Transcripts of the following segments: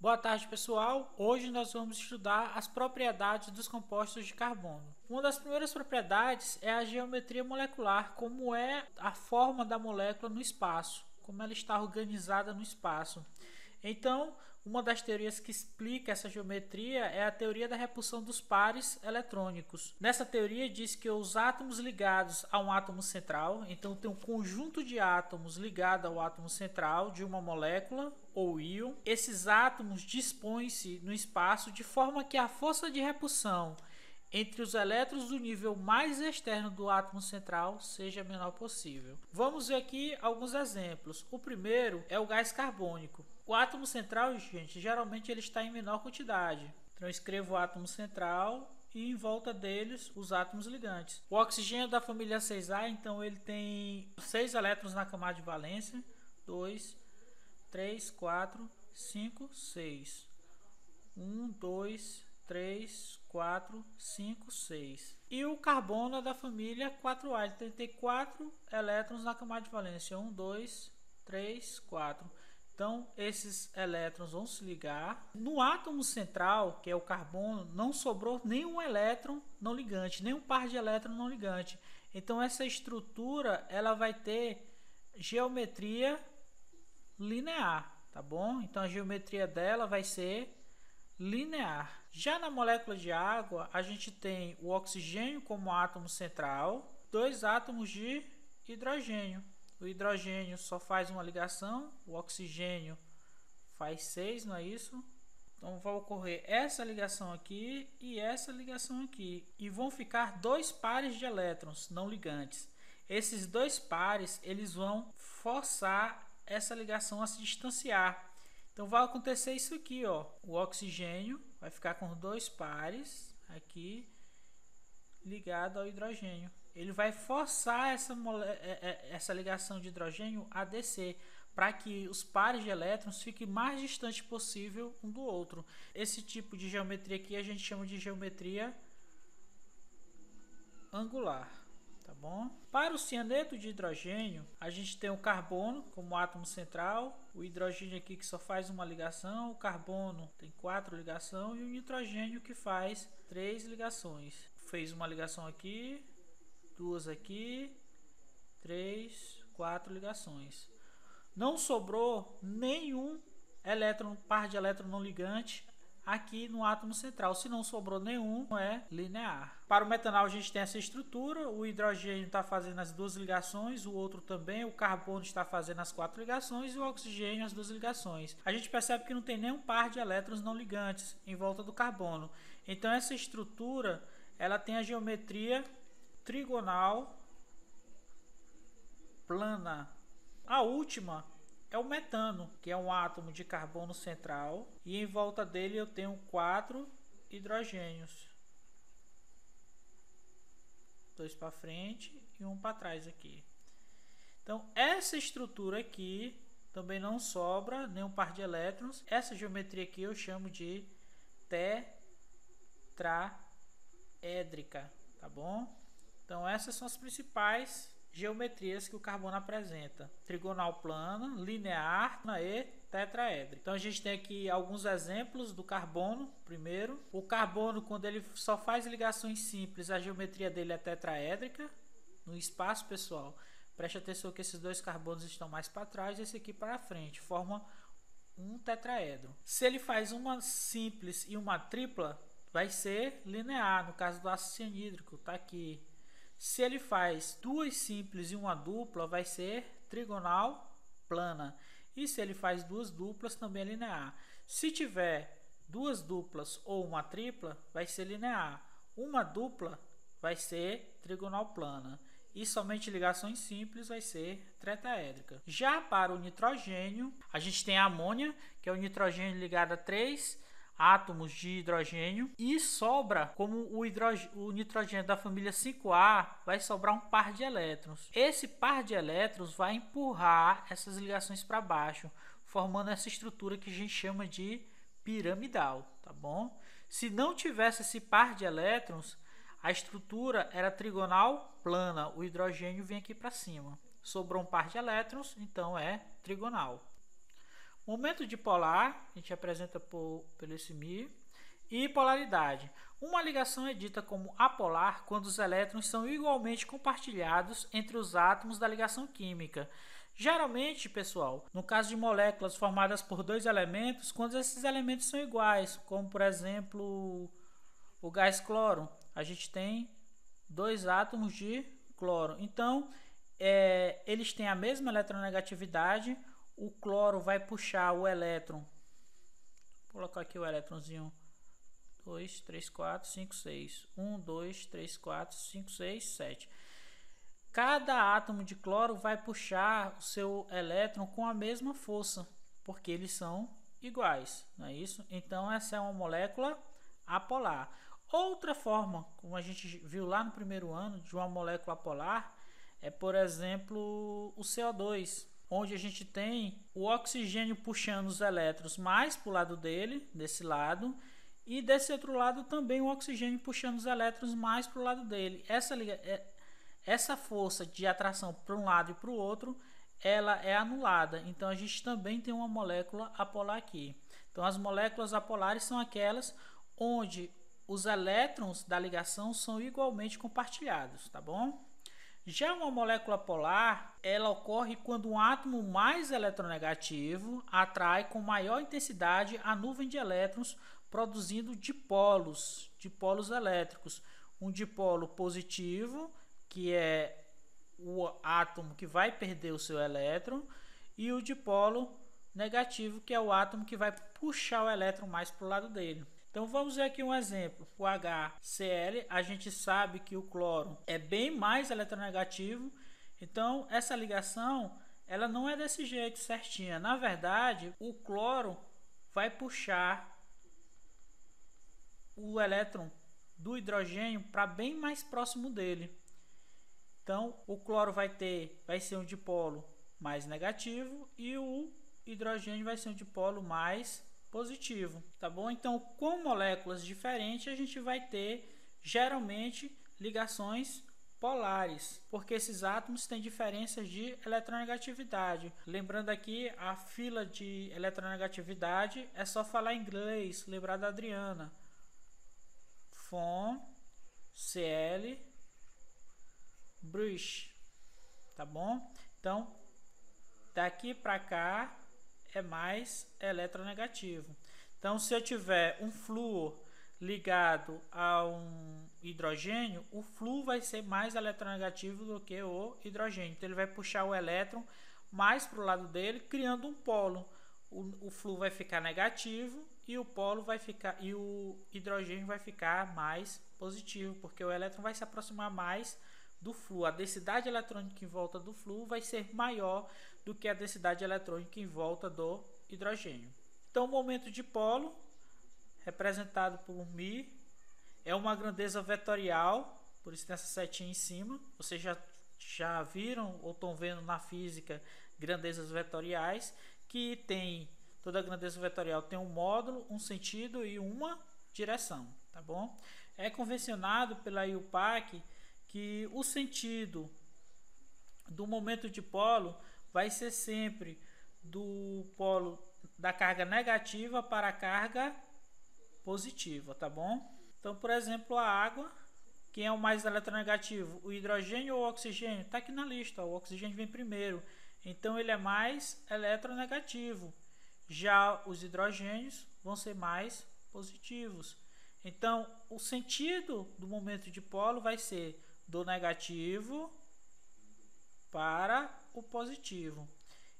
Boa tarde, pessoal. Hoje nós vamos estudar as propriedades dos compostos de carbono. Uma das primeiras propriedades é a geometria molecular, como é a forma da molécula no espaço, como ela está organizada no espaço. Então, uma das teorias que explica essa geometria é a teoria da repulsão dos pares eletrônicos. Nessa teoria diz que os átomos ligados a um átomo central, então tem um conjunto de átomos ligado ao átomo central de uma molécula ou íon. Esses átomos dispõem-se no espaço de forma que a força de repulsão entre os elétrons do nível mais externo do átomo central seja a menor possível. Vamos ver aqui alguns exemplos. O primeiro é o gás carbônico. O átomo central, gente, geralmente ele está em menor quantidade. Então eu escrevo o átomo central e em volta deles os átomos ligantes. O oxigênio da família 6A, então ele tem 6 elétrons na camada de valência. 2, 3, 4, 5, 6. 1, 2, 3, 4, 5, 6. E o carbono é da família 4A. Ele tem 4 elétrons na camada de valência. 1, 2, 3, 4. Então, esses elétrons vão se ligar. No átomo central, que é o carbono, não sobrou nenhum elétron não ligante, nenhum par de elétron não ligante. Então, essa estrutura ela vai ter geometria linear, tá bom? Então, a geometria dela vai ser linear. Já na molécula de água, a gente tem o oxigênio como átomo central, 2 átomos de hidrogênio. O hidrogênio só faz uma ligação, o oxigênio faz 6, não é isso? Então vai ocorrer essa ligação aqui e essa ligação aqui. E vão ficar 2 pares de elétrons não ligantes. Esses 2 pares eles vão forçar essa ligação a se distanciar. Então vai acontecer isso aqui, ó. O oxigênio vai ficar com 2 pares aqui ligado ao hidrogênio. Ele vai forçar essa ligação de hidrogênio a descer para que os pares de elétrons fiquem mais distantes possível um do outro. Esse tipo de geometria aqui a gente chama de geometria angular. Tá bom? Para o cianeto de hidrogênio, a gente tem o carbono como átomo central, o hidrogênio aqui que só faz uma ligação, o carbono tem 4 ligações e o nitrogênio que faz 3 ligações. Fez uma ligação aqui, 2 aqui, 3, 4 ligações. Não sobrou nenhum par de elétron não ligante aqui no átomo central. Se não sobrou nenhum, é linear. Para o metanol a gente tem essa estrutura, o hidrogênio está fazendo as 2 ligações, o outro também, o carbono está fazendo as 4 ligações e o oxigênio as 2 ligações. A gente percebe que não tem nenhum par de elétrons não ligantes em volta do carbono. Então essa estrutura ela tem a geometria trigonal plana. A última é o metano, que é um átomo de carbono central e em volta dele eu tenho 4 hidrogênios. 2 para frente e 1 para trás aqui. Então essa estrutura aqui também não sobra nenhum par de elétrons. Essa geometria aqui eu chamo de tetraédrica, tá bom? Então essas são as principais geometrias que o carbono apresenta: trigonal plana, linear e tetraédrica. Então a gente tem aqui alguns exemplos do carbono. Primeiro, o carbono, quando ele só faz ligações simples, a geometria dele é tetraédrica. No espaço, pessoal, preste atenção que esses 2 carbonos estão mais para trás e esse aqui para frente, forma um tetraedro. Se ele faz uma simples e uma tripla, vai ser linear. No caso do ácido cianídrico, tá aqui. Se ele faz 2 simples e uma dupla, vai ser trigonal plana. E se ele faz 2 duplas, também é linear. Se tiver 2 duplas ou uma tripla, vai ser linear. Uma dupla vai ser trigonal plana. E somente ligações simples vai ser tetraédrica. Já para o nitrogênio, a gente tem a amônia, que é o nitrogênio ligado a 3 átomos de hidrogênio, e sobra, como o nitrogênio da família 5A, vai sobrar um par de elétrons. Esse par de elétrons vai empurrar essas ligações para baixo, formando essa estrutura que a gente chama de piramidal, tá bom? Se não tivesse esse par de elétrons, a estrutura era trigonal plana, o hidrogênio vem aqui para cima. Sobrou um par de elétrons, então é trigonal. Momento dipolar, a gente apresenta pelo esse Mi. E polaridade. Uma ligação é dita como apolar quando os elétrons são igualmente compartilhados entre os átomos da ligação química. Geralmente, pessoal, no caso de moléculas formadas por dois elementos, quando esses elementos são iguais, como por exemplo o gás cloro, a gente tem dois átomos de cloro. Então, eles têm a mesma eletronegatividade. O cloro vai puxar o elétron. Vou colocar aqui o elétronzinho. 2, 3, 4, 5, 6. 1, 2, 3, 4, 5, 6, 7. Cada átomo de cloro vai puxar o seu elétron com a mesma força, porque eles são iguais, não é isso? Então essa é uma molécula apolar. Outra forma, como a gente viu lá no primeiro ano, de uma molécula apolar, é por exemplo o CO2, onde a gente tem o oxigênio puxando os elétrons mais para o lado dele, desse lado, e desse outro lado também o oxigênio puxando os elétrons mais para o lado dele. Essa força de atração para um lado e para o outro, ela é anulada. Então a gente também tem uma molécula apolar aqui. Então as moléculas apolares são aquelas onde os elétrons da ligação são igualmente compartilhados, tá bom? Já uma molécula polar, ela ocorre quando um átomo mais eletronegativo atrai com maior intensidade a nuvem de elétrons, produzindo dipolos elétricos. Um dipolo positivo, que é o átomo que vai perder o seu elétron, e o dipolo negativo, que é o átomo que vai puxar o elétron mais para o lado dele. Então vamos ver aqui um exemplo. O HCl, a gente sabe que o cloro é bem mais eletronegativo, então essa ligação ela não é desse jeito certinha. Na verdade, o cloro vai puxar o elétron do hidrogênio para bem mais próximo dele. Então o cloro vai ser um dipolo mais negativo e o hidrogênio vai ser um dipolo mais positivo, tá bom? Então, com moléculas diferentes, a gente vai ter geralmente ligações polares, porque esses átomos têm diferenças de eletronegatividade. Lembrando aqui, a fila de eletronegatividade é só falar inglês, lembrar da Adriana. FON, CL, Bruch, tá bom? Então, daqui para cá é mais eletronegativo. Então, se eu tiver um flúor ligado a um hidrogênio, o flúor vai ser mais eletronegativo do que o hidrogênio. Então, ele vai puxar o elétron mais para o lado dele, criando um polo. O flúor vai ficar negativo e o hidrogênio vai ficar mais positivo, porque o elétron vai se aproximar mais do flúor. A densidade eletrônica em volta do flúor vai ser maior do que a densidade eletrônica em volta do hidrogênio. Então, o momento dipolo, representado por μ, é uma grandeza vetorial, por isso tem essa setinha em cima. Vocês já viram ou estão vendo na física grandezas vetoriais, que tem toda grandeza vetorial tem um módulo, um sentido e uma direção, tá bom? É convencionado pela IUPAC que o sentido do momento dipolo vai ser sempre do polo da carga negativa para a carga positiva, tá bom? Então, por exemplo, a água, quem é o mais eletronegativo? O hidrogênio ou o oxigênio? Está aqui na lista, o oxigênio vem primeiro, então ele é mais eletronegativo. Já os hidrogênios vão ser mais positivos. Então, o sentido do momento dipolo vai ser do negativo para o positivo.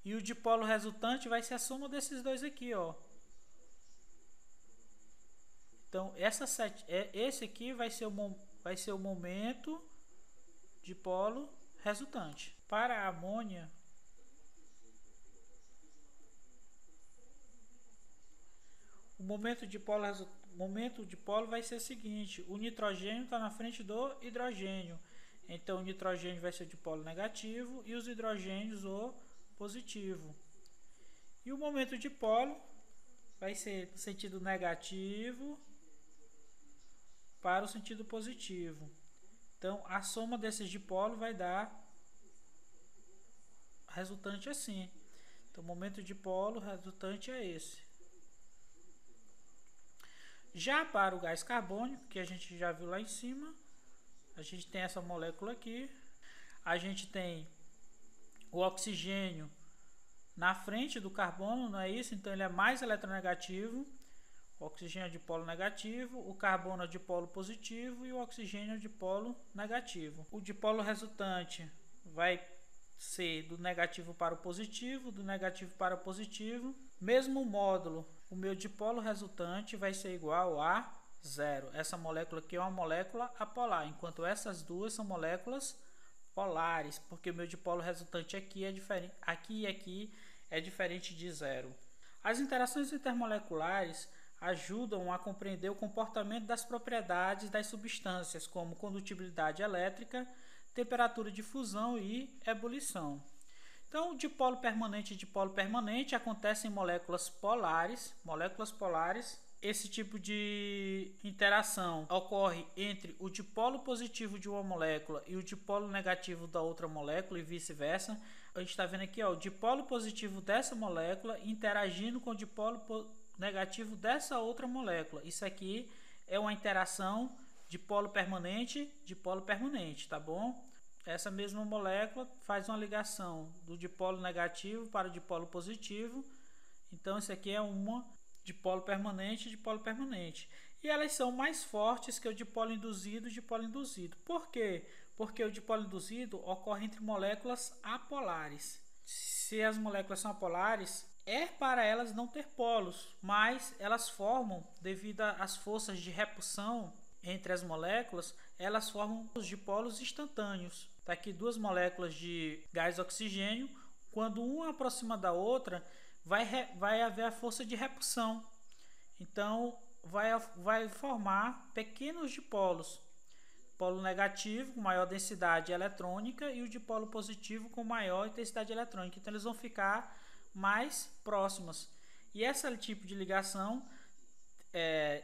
E o dipolo resultante vai ser a soma desses dois aqui, ó. Então, esse aqui vai ser o momento dipolo resultante. Para a amônia, o momento dipolo vai ser o seguinte: o nitrogênio está na frente do hidrogênio. Então, o nitrogênio vai ser o dipolo negativo e os hidrogênios o positivo. E o momento dipolo vai ser no sentido negativo para o sentido positivo. Então, a soma desses dipolos vai dar resultante assim. Então, o momento dipolo resultante é esse. Já para o gás carbônico, que a gente já viu lá em cima, a gente tem essa molécula aqui. A gente tem o oxigênio na frente do carbono, não é isso? Então, ele é mais eletronegativo. O oxigênio é de polo negativo, o carbono é de polo positivo e o oxigênio é de polo negativo. O dipolo resultante vai ser do negativo para o positivo, do negativo para o positivo. Mesmo módulo, o meu dipolo resultante vai ser igual a 0. Essa molécula aqui é uma molécula apolar, enquanto essas duas são moléculas polares, porque o meu dipolo resultante aqui é diferente, aqui e aqui é diferente de 0. As interações intermoleculares ajudam a compreender o comportamento das propriedades das substâncias, como condutibilidade elétrica, temperatura de fusão e ebulição. Então, dipolo permanente e dipolo permanente acontecem em moléculas polares. Esse tipo de interação ocorre entre o dipolo positivo de uma molécula e o dipolo negativo da outra molécula e vice-versa. A gente está vendo aqui, ó, o dipolo positivo dessa molécula interagindo com o dipolo negativo dessa outra molécula. Isso aqui é uma interação dipolo permanente, tá bom? Essa mesma molécula faz uma ligação do dipolo negativo para o dipolo positivo. Então, isso aqui é uma dipolo permanente. E elas são mais fortes que o dipolo induzido e dipolo induzido. Por quê? Porque o dipolo induzido ocorre entre moléculas apolares. Se as moléculas são apolares, é para elas não ter polos, mas elas formam, devido às forças de repulsão entre as moléculas, elas formam os dipolos instantâneos. Está aqui duas moléculas de gás oxigênio, quando uma aproxima da outra, vai haver a força de repulsão. Então, vai formar pequenos dipolos. Polo negativo com maior densidade eletrônica e o dipolo positivo com maior intensidade eletrônica. Então, eles vão ficar mais próximas. E esse tipo de ligação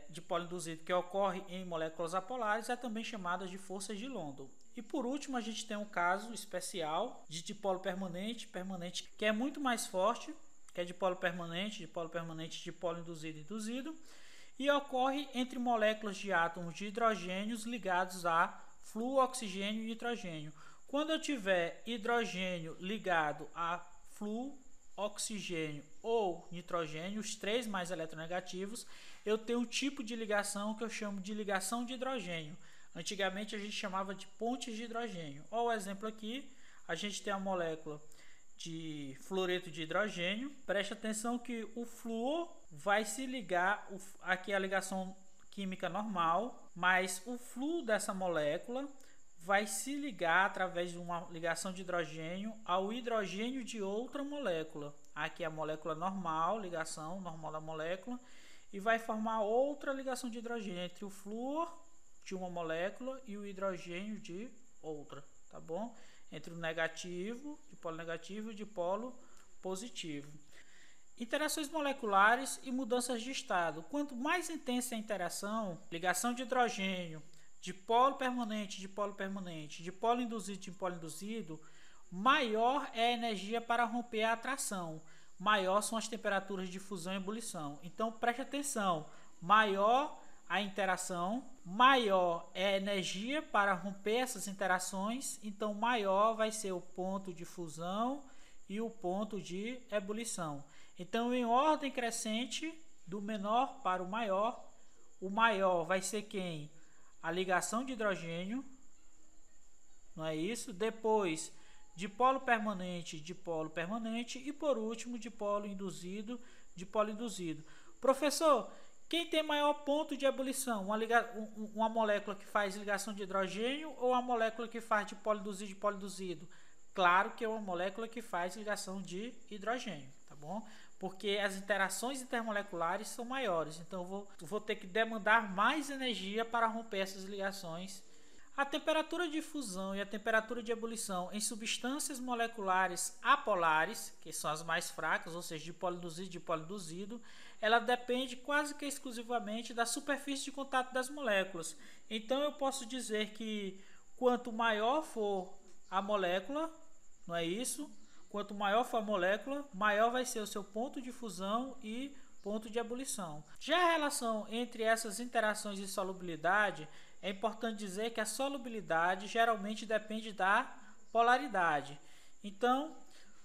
dipolo induzido que ocorre em moléculas apolares é também chamada de forças de London. E por último, a gente tem um caso especial de dipolo permanente, que é muito mais forte, que é dipolo permanente, dipolo induzido, e ocorre entre moléculas de átomos de hidrogênios ligados a flúor, oxigênio e nitrogênio. Quando eu tiver hidrogênio ligado a flúor, oxigênio ou nitrogênio, os três mais eletronegativos, eu tenho um tipo de ligação que eu chamo de ligação de hidrogênio. Antigamente a gente chamava de pontes de hidrogênio. Olha o exemplo aqui, a gente tem a molécula de fluoreto de hidrogênio. Preste atenção que o flúor vai se ligar, aqui é a ligação química normal, mas o flúor dessa molécula vai se ligar através de uma ligação de hidrogênio ao hidrogênio de outra molécula. Aqui é a molécula normal, ligação normal da molécula, e vai formar outra ligação de hidrogênio entre o flúor de uma molécula e o hidrogênio de outra, tá bom? Entre o negativo, dipolo negativo e dipolo positivo. Interações moleculares e mudanças de estado. Quanto mais intensa a interação, ligação de hidrogênio, dipolo permanente, dipolo induzido, maior é a energia para romper a atração, maior são as temperaturas de fusão e ebulição. Então preste atenção, maior a interação, maior é a energia para romper essas interações, então maior vai ser o ponto de fusão e o ponto de ebulição. Então, em ordem crescente, do menor para o maior vai ser quem? A ligação de hidrogênio, não é isso? Depois, dipolo permanente e por último, dipolo induzido. Professor, quem tem maior ponto de ebulição? Uma molécula que faz ligação de hidrogênio ou a molécula que faz dipolo induzido? Claro que é uma molécula que faz ligação de hidrogênio, tá bom? Porque as interações intermoleculares são maiores, então eu vou ter que demandar mais energia para romper essas ligações. A temperatura de fusão e a temperatura de ebulição em substâncias moleculares apolares, que são as mais fracas, ou seja, dipolo induzido, ela depende quase que exclusivamente da superfície de contato das moléculas. Então eu posso dizer que quanto maior for a molécula, não é isso? Quanto maior for a molécula, maior vai ser o seu ponto de fusão e ponto de ebulição. Já a relação entre essas interações de solubilidade, é importante dizer que a solubilidade geralmente depende da polaridade. Então,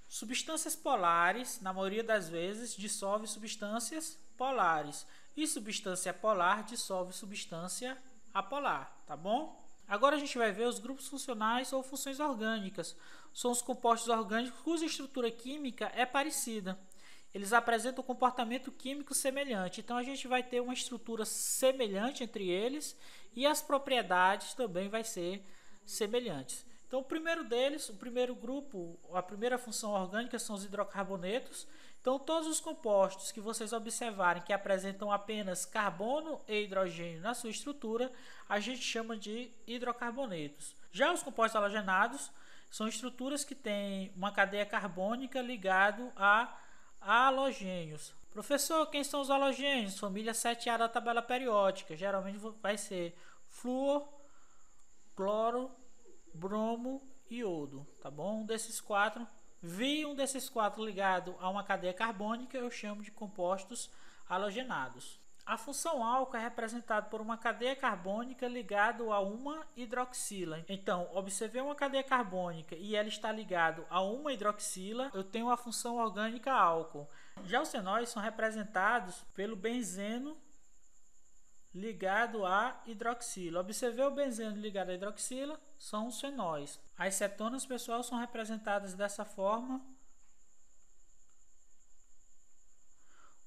substâncias polares, na maioria das vezes, dissolvem substâncias polares. E substância polar dissolve substância apolar, tá bom? Agora a gente vai ver os grupos funcionais ou funções orgânicas. São os compostos orgânicos cuja estrutura química é parecida. Eles apresentam um comportamento químico semelhante. Então a gente vai ter uma estrutura semelhante entre eles e as propriedades também vai ser semelhantes. Então o primeiro deles, o primeiro grupo, a primeira função orgânica são os hidrocarbonetos. Então todos os compostos que vocês observarem que apresentam apenas carbono e hidrogênio na sua estrutura, a gente chama de hidrocarbonetos. Já os compostos halogenados são estruturas que têm uma cadeia carbônica ligado a halogênios. Professor, quem são os halogênios? Família 7A da tabela periódica. Geralmente vai ser flúor, cloro, bromo e iodo, tá bom? Um desses quatro ligado a uma cadeia carbônica, eu chamo de compostos halogenados. A função álcool é representada por uma cadeia carbônica ligada a uma hidroxila. Então, observei uma cadeia carbônica e ela está ligada a uma hidroxila, eu tenho a função orgânica álcool. Já os fenóis são representados pelo benzeno ligado a hidroxila. Observei o benzeno ligado à hidroxila, são os fenóis. As cetonas, pessoal, são representadas dessa forma.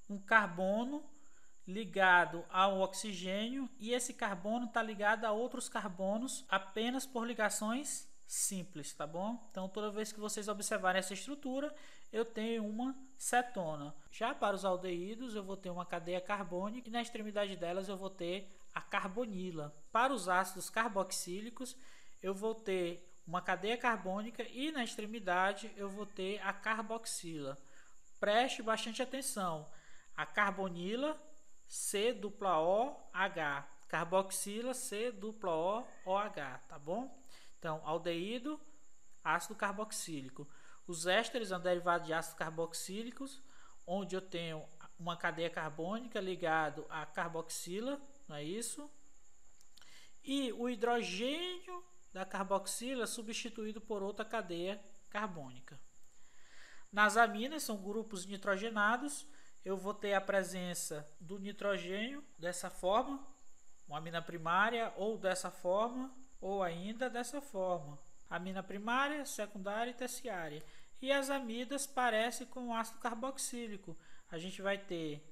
Um carbono ligado ao oxigênio e esse carbono está ligado a outros carbonos apenas por ligações simples, tá bom? Então toda vez que vocês observarem essa estrutura, eu tenho uma cetona. Já para os aldeídos eu vou ter uma cadeia carbônica e na extremidade delas eu vou ter a carbonila. Para os ácidos carboxílicos eu vou ter uma cadeia carbônica e na extremidade eu vou ter a carboxila. Preste bastante atenção. A carbonila C-O-H, carboxila C-O-O-H, tá bom? Então, aldeído, ácido carboxílico. Os ésteres são derivados de ácidos carboxílicos, onde eu tenho uma cadeia carbônica ligado à carboxila, não é isso? E o hidrogênio da carboxila substituído por outra cadeia carbônica. Nas aminas, são grupos nitrogenados, eu vou ter a presença do nitrogênio dessa forma, uma amina primária, ou dessa forma, ou ainda dessa forma. Amina primária, secundária e terciária. E as amidas parecem com o ácido carboxílico. A gente vai ter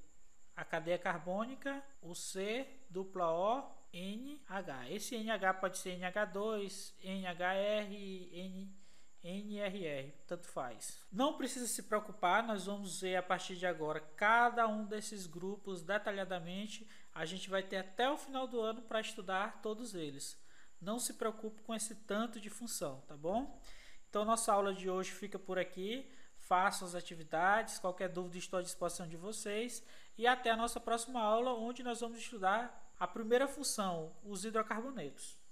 a cadeia carbônica, o C-O-O-NH. Esse NH pode ser NH2, NHR, NRR, tanto faz. Não precisa se preocupar, nós vamos ver a partir de agora cada um desses grupos detalhadamente. A gente vai ter até o final do ano para estudar todos eles. Não se preocupe com esse tanto de função, tá bom? Então nossa aula de hoje fica por aqui. Façam as atividades, qualquer dúvida estou à disposição de vocês. E até a nossa próxima aula, onde nós vamos estudar a primeira função, os hidrocarbonetos.